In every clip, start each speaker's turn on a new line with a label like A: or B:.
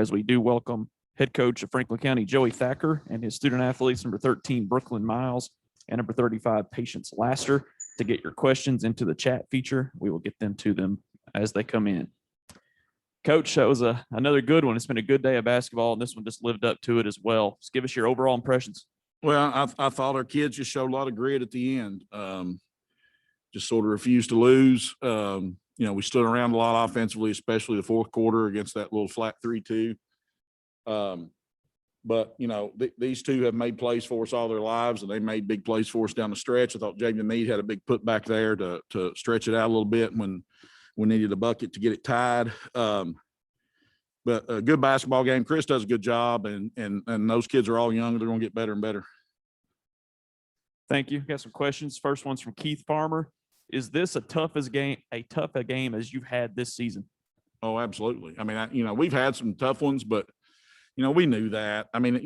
A: as we do welcome head coach of Franklin County, Joey Thacker, and his student athletes, number 13, Brooklynn Miles, and number 35, Patience Laster, to get your questions into the chat feature. We will get them to them as they come in. Coach, that was another good one. It's been a good day of basketball, and this one just lived up to it as well. Just give us your overall impressions.
B: Well, I thought our kids just showed a lot of grit at the end. Just sort of refused to lose. We stood around a lot offensively, especially the fourth quarter against that little flat 3-2. But these two have made plays for us all their lives, and they made big plays for us down the stretch. I thought Jaden Meade had a big putback there to stretch it out a little bit when we needed a bucket to get it tied. But a good basketball game. Chris does a good job, and those kids are all young. They're going to get better and better.
A: Thank you. Got some questions. First one's from Keith Farmer. Is this a tough a game as you've had this season?
B: Oh, absolutely. I mean, we've had some tough ones, but we knew that. I mean,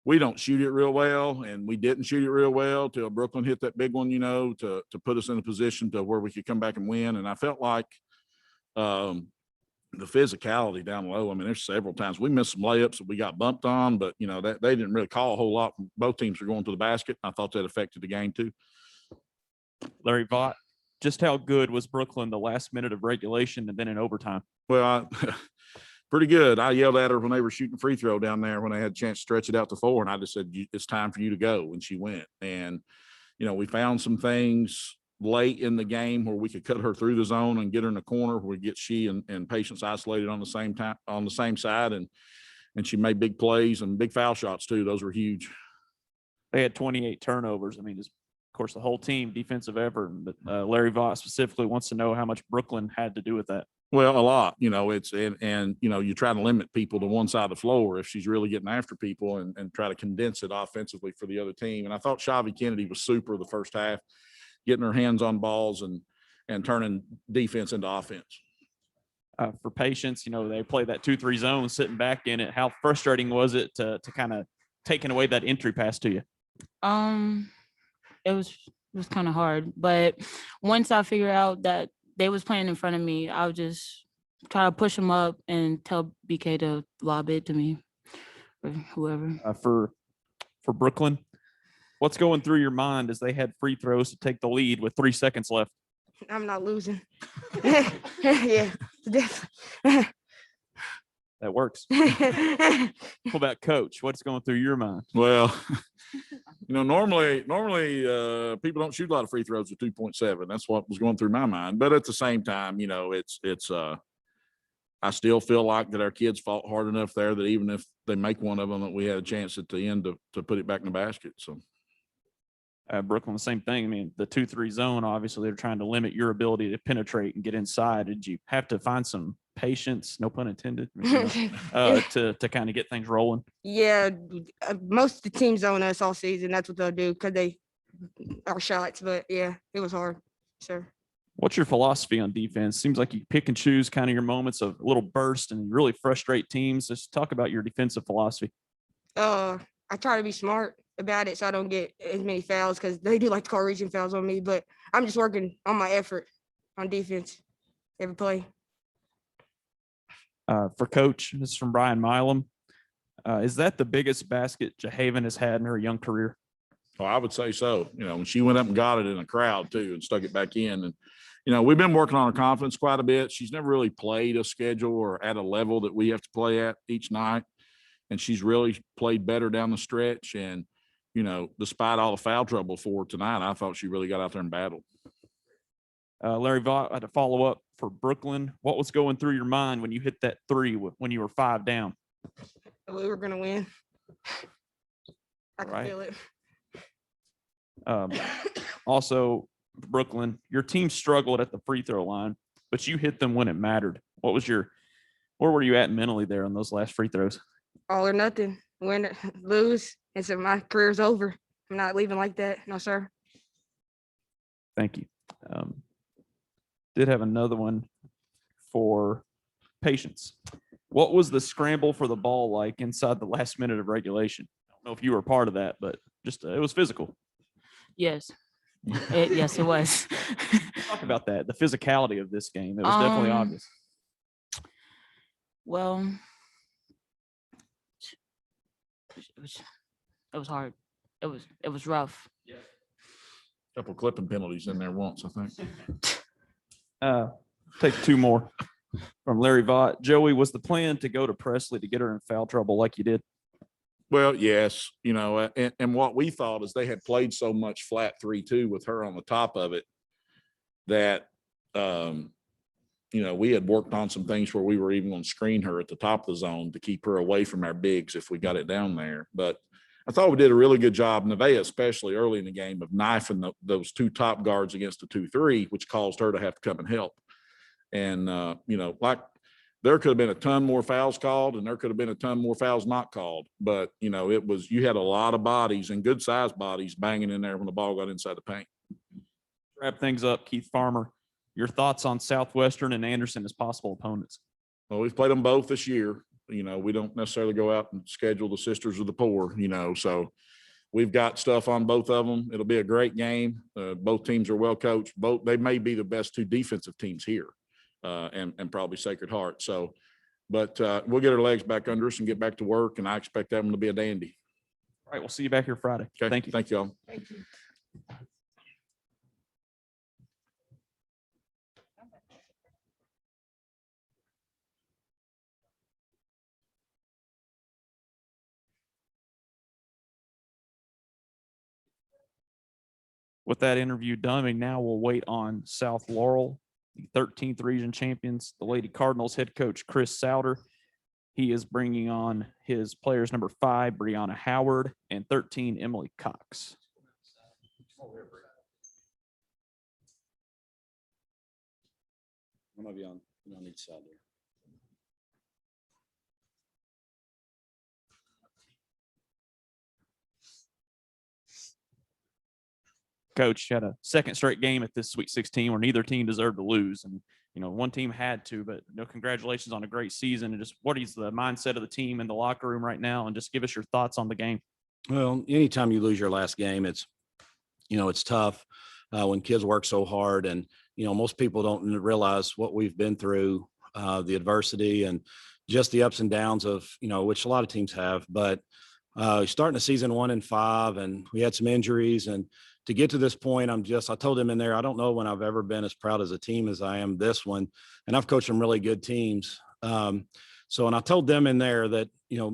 B: we don't shoot it real well, and we didn't shoot it real well till Brooklyn hit that big one, to put us in a position to where we could come back and win. And I felt like the physicality down low. I mean, there's several times we missed some layups that we got bumped on, but that they didn't really call a whole lot. Both teams were going to the basket. I thought that affected the game too.
A: Larry Vaught, just how good was Brooklyn the last minute of regulation and then in overtime?
B: Well, pretty good. I yelled at her when they were shooting free throw down there when they had a chance to stretch it out to 4, and I just said, it's time for you to go. And she went. And, we found some things late in the game where we could cut her through the zone and get her in the corner where we get she and Patience isolated on the same time, on the same side. And she made big plays and big foul shots too. Those were huge.
A: They had 28 turnovers. I mean, of course, the whole team defensive effort, but Larry Vaught specifically wants to know how much Brooklyn had to do with that.
B: Well, a lot, you try to limit people to one side of the floor if she's really getting after people and try to condense it offensively for the other team. And I thought Shavy Kennedy was super the first half, getting her hands on balls and turning defense into offense.
A: For Patience, they play that 2-3 zone, sitting back in it. How frustrating was it to kind of taking away that entry pass to you?
C: It was kind of hard, but once I figured out that they was playing in front of me, I would just try to push them up and tell BK to lob it to me or whoever.
A: For Brooklyn, what's going through your mind as they had free throws to take the lead with 3 seconds left?
D: I'm not losing. Yeah, definitely.
A: That works. What about Coach? What's going through your mind?
B: Well, normally people don't shoot a lot of free throws with 2.7. That's what was going through my mind. But at the same time, it's I still feel like that our kids fought hard enough there that even if they make one of them, that we had a chance at the end to put it back in the basket. So.
A: Brooklyn, the same thing. I mean, the 2-3 zone, obviously they're trying to limit your ability to penetrate and get inside. Did you have to find some patience, no pun intended, to kind of get things rolling?
D: Yeah, most of the teams on us all season. That's what they'll do because they are shots. But yeah, it was hard, sure.
A: What's your philosophy on defense? Seems like you pick and choose kind of your moments of a little burst and really frustrate teams. Just talk about your defensive philosophy.
D: I try to be smart about it so I don't get as many fouls because they do like to call reaching fouls on me. But I'm just working on my effort on defense every play.
A: For Coach, this is from Brian Milam. Is that the biggest basket Jahaven has had in her young career?
B: Oh, I would say so. When she went up and got it in a crowd too and stuck it back in. And, we've been working on her confidence quite a bit. She's never really played a schedule or at a level that we have to play at each night. And she's really played better down the stretch. And, despite all the foul trouble for her tonight, I thought she really got out there and battled.
A: Larry Vaught, had to follow up for Brooklyn. What was going through your mind when you hit that 3 when you were 5 down?
D: We were going to win. I could feel it.
A: Also, Brooklyn, your team struggled at the free throw line, but you hit them when it mattered. Where were you at mentally there on those last free throws?
D: All or nothing. Win, lose, and so my career's over. I'm not leaving like that. No, sir.
A: Thank you. Did have another one for Patience. What was the scramble for the ball like inside the last minute of regulation? I don't know if you were a part of that, but just it was physical.
C: Yes. Yes, it was.
A: Talk about that, the physicality of this game. It was definitely obvious.
C: Well, it was hard. It was rough.
B: Couple clipping penalties in there once, I think.
A: Take two more from Larry Vaught. Joey, was the plan to go to Presley to get her in foul trouble like you did?
B: Well, yes, and what we thought is they had played so much flat 3-2 with her on the top of it that, we had worked on some things where we were even going to screen her at the top of the zone to keep her away from our bigs if we got it down there. But I thought we did a really good job, Nevaeh, especially early in the game, of knifing those two top guards against the 2-3, which caused her to have to come and help. And, there could have been a ton more fouls called and there could have been a ton more fouls not called. But, you had a lot of bodies and good sized bodies banging in there when the ball got inside the paint.
A: Wrap things up, Keith Farmer. Your thoughts on Southwestern and Anderson as possible opponents?
B: Well, we've played them both this year. We don't necessarily go out and schedule the Sisters of the Poor, so we've got stuff on both of them. It'll be a great game. Both teams are well coached. They may be the best two defensive teams here, and probably Sacred Heart. But we'll get our legs back under us and get back to work, and I expect that one to be a dandy.
A: All right, we'll see you back here Friday.
B: Okay,
A: Thank you.
B: Thank you all.
D: Thank you.
A: With that interview done, now we'll wait on South Laurel, the 13th region champions, the Lady Cardinals head coach, Chris Souder. He is bringing on his players number 5, Brianna Howard, and 13, Emily Cox.
E: I'm gonna be on each side there.
A: Coach had a second straight game at this Sweet 16 where neither team deserved to lose. And, one team had to, but congratulations on a great season. And just what is the mindset of the team in the locker room right now? And just give us your thoughts on the game.
E: Well, anytime you lose your last game, it's tough when kids work so hard. And, most people don't realize what we've been through, the adversity and just the ups and downs of, which a lot of teams have. But starting the season 1-5, and we had some injuries, and to get to this point, I told him in there, I don't know when I've ever been as proud as a team as I am this one. And I've coached some really good teams. And I told them in there that,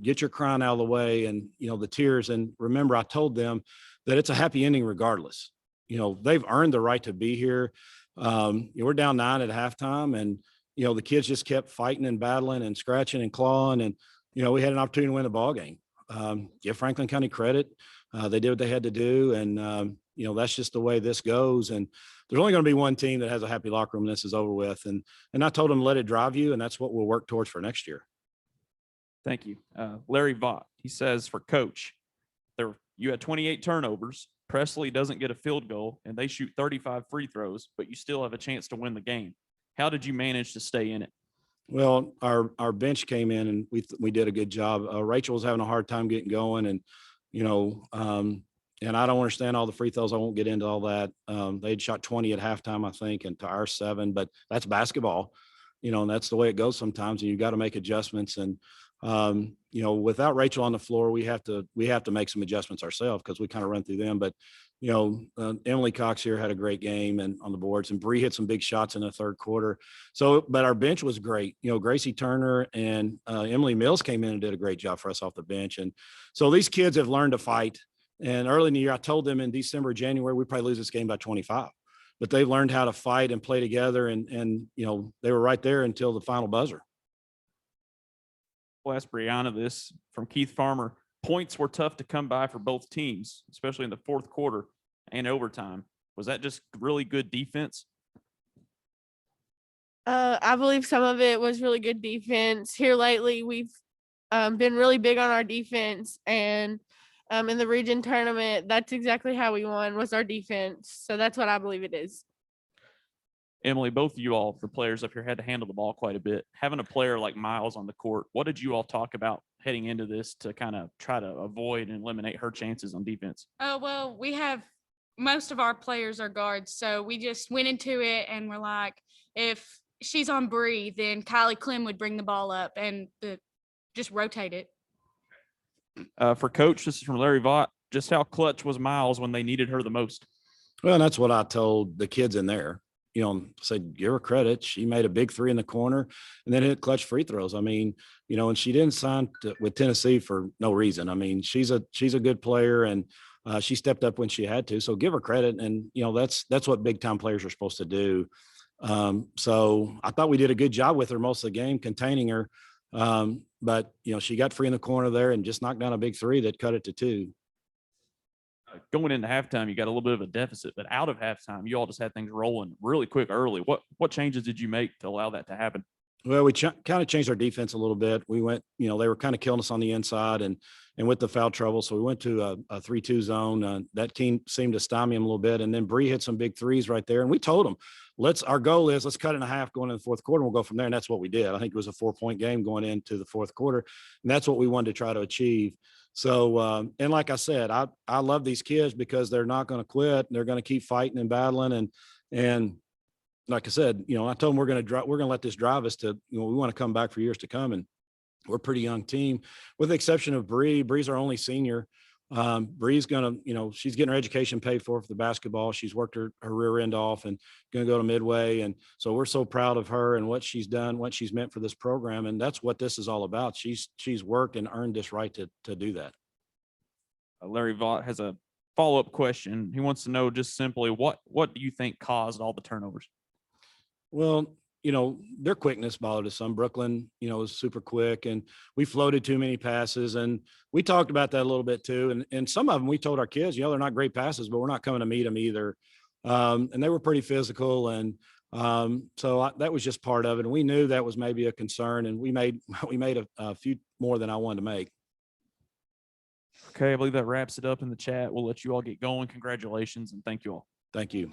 E: get your crying out of the way and, the tears. And remember, I told them that it's a happy ending regardless. They've earned the right to be here. We're down 9 at halftime, and, the kids just kept fighting and battling and scratching and clawing. And, we had an opportunity to win the ball game. Give Franklin County credit. They did what they had to do. And, that's just the way this goes. And there's only going to be one team that has a happy locker room. This is over with. And I told them, let it drive you. And that's what we'll work towards for next year.
A: Thank you. Larry Vaught, he says for coach, you had 28 turnovers. Presley doesn't get a field goal and they shoot 35 free throws, but you still have a chance to win the game. How did you manage to stay in it?
E: Well, our bench came in and we did a good job. Rachel was having a hard time getting going, and and I don't understand all the free throws. I won't get into all that. They'd shot 20 at halftime, I think, and to our 7, but that's basketball, and that's the way it goes sometimes. And you got to make adjustments. And, without Rachel on the floor, we have to make some adjustments ourselves because we kind of run through them. But, Emily Cox here had a great game and on the boards, and Bree hit some big shots in the third quarter. But our bench was great. Gracie Turner and Emily Mills came in and did a great job for us off the bench. And so these kids have learned to fight. And early in the year, I told them in December, January, we probably lose this game by 25. But they've learned how to fight and play together. And they were right there until the final buzzer.
A: We'll ask Brianna this from Keith Farmer. Points were tough to come by for both teams, especially in the fourth quarter and overtime. Was that just really good defense?
F: I believe some of it was really good defense. Here lately, we've been really big on our defense, and in the region tournament, that's exactly how we won, was our defense. So that's what I believe it is.
A: Emily, both of you all, the players up here, had to handle the ball quite a bit. Having a player like Miles on the court, what did you all talk about heading into this to kind of try to avoid and eliminate her chances on defense?
G: Oh, well, we have most of our players are guards. So we just went into it and we're like, if she's on Bree, then Kylie Clem would bring the ball up and just rotate it.
A: For Coach, this is from Larry Vaught. Just how clutch was Miles when they needed her the most?
E: Well, and that's what I told the kids in there. Said, give her credit. She made a big three in the corner and then hit clutch free throws. I mean, and she didn't sign with Tennessee for no reason. I mean, she's a good player, and she stepped up when she had to. So give her credit. And, that's what big time players are supposed to do. So I thought we did a good job with her most of the game, containing her. But she got free in the corner there and just knocked down a big three that cut it to 2.
A: Going into halftime, you got a little bit of a deficit, but out of halftime, you all just had things rolling really quick early. What changes did you make to allow that to happen?
E: Well, we kind of changed our defense a little bit. We went, they were kind of killing us on the inside and with the foul trouble. So we went to a 3-2 zone. That team seemed to stymie them a little bit. And then Bree hit some big threes right there. And we told them, our goal is let's cut it in half going into the fourth quarter. And we'll go from there. And that's what we did. I think it was a 4-point game going into the fourth quarter. And that's what we wanted to try to achieve. So, and like I said, I love these kids because they're not going to quit. They're going to keep fighting and battling. And like I said, I told them we're going to let this drive us to, we want to come back for years to come. And we're a pretty young team with the exception of Bree. Bree's our only senior. Bree's going to, she's getting her education paid for the basketball. She's worked her rear end off and going to go to Midway. And so we're so proud of her and what she's done, what she's meant for this program. And that's what this is all about. She's worked and earned this right to do that.
A: Larry Vaught has a follow-up question. He wants to know just simply what do you think caused all the turnovers?
E: Well, their quickness bothered us some. Brooklyn, was super quick, and we floated too many passes. And we talked about that a little bit too. And some of them, we told our kids, they're not great passes, but we're not coming to meet them either. And they were pretty physical. And so that was just part of it. And we knew that was maybe a concern. And we made a few more than I wanted to make.
A: Okay, I believe that wraps it up in the chat. We'll let you all get going. Congratulations and thank you all.
E: Thank you.